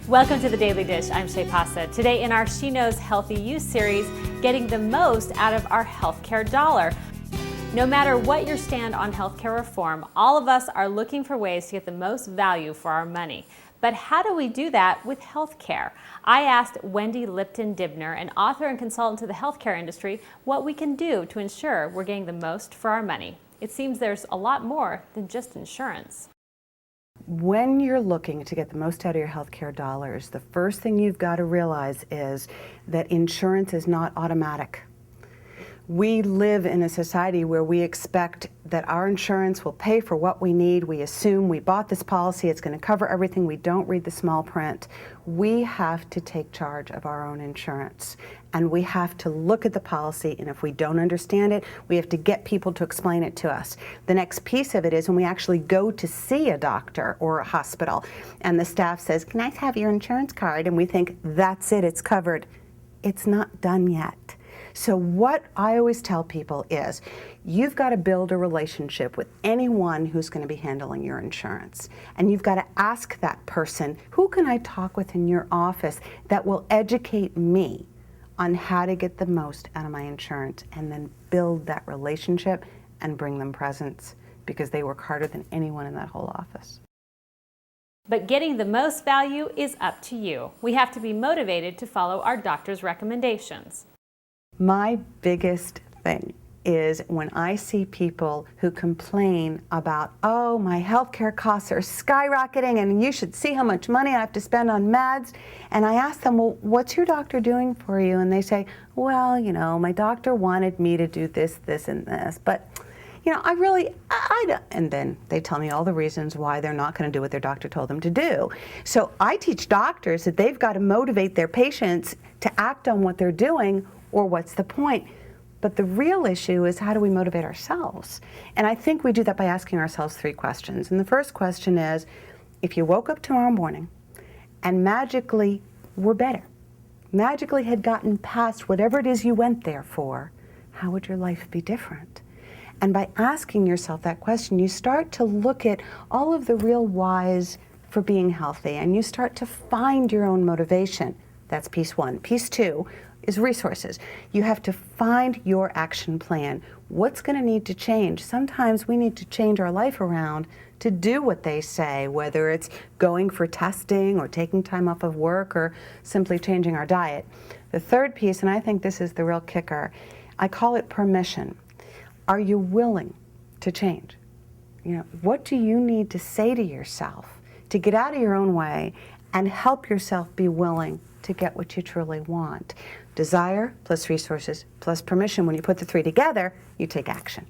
Welcome to the Daily Dish. I'm Shay Pausa. Today in our She Knows Healthy You series, getting the most out of our healthcare dollar. No matter what your stand on healthcare reform, all of us are looking for ways to get the most value for our money. But how do we do that with healthcare? I asked Wendy Lipton-Dibner, an author and consultant to the healthcare industry, what we can do to ensure we're getting the most for our money. It seems there's a lot more than just insurance. When you're looking to get the most out of your healthcare dollars, the first thing you've got to realize is that insurance is not automatic. We live in a society where we expect that our insurance will pay for what we need. We assume we bought this policy, it's going to cover everything. We don't read the small print. We have to take charge of our own insurance. And we have to look at the policy, and if we don't understand it, we have to get people to explain it to us. The next piece of it is when we actually go to see a doctor or a hospital, and the staff says, "Can I have your insurance card?" And we think, that's it, it's covered. It's not done yet. So what I always tell people is, you've got to build a relationship with anyone who's going to be handling your insurance. And you've got to ask that person, who can I talk with in your office that will educate me on how to get the most out of my insurance, and then build that relationship and bring them presents, because they work harder than anyone in that whole office. But getting the most value is up to you. We have to be motivated to follow our doctor's recommendations. My biggest thing is when I see people who complain about, oh, my healthcare costs are skyrocketing and you should see how much money I have to spend on meds. And I ask them, well, what's your doctor doing for you? And they say, well, you know, my doctor wanted me to do this, this, and this, but you know, I don't. And then they tell me all the reasons why they're not going to do what their doctor told them to do. So I teach doctors that they've got to motivate their patients to act on what they're doing, or what's the point? But the real issue is, how do we motivate ourselves? And I think we do that by asking ourselves 3 questions. And the first question is, if you woke up tomorrow morning and magically were better, magically had gotten past whatever it is you went there for, how would your life be different? And by asking yourself that question, you start to look at all of the real whys for being healthy, and you start to find your own motivation. That's piece 1. Piece 2 is resources. You have to find your action plan. What's going to need to change? Sometimes we need to change our life around to do what they say, whether it's going for testing or taking time off of work or simply changing our diet. The third piece, and I think this is the real kicker, I call it permission. Are you willing to change? You know, what do you need to say to yourself to get out of your own way and help yourself be willing to get what you truly want? Desire plus resources plus permission. When you put the 3 together, you take action.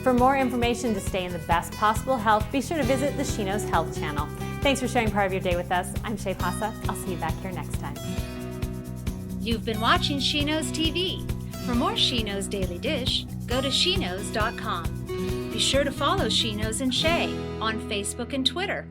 For more information to stay in the best possible health, be sure to visit the She Knows Health channel. Thanks for sharing part of your day with us. I'm Shay Pausa. I'll see you back here next time. You've been watching She Knows TV. For more She Knows Daily Dish, go to sheknows.com. Be sure to follow She Knows and Shay on Facebook and Twitter.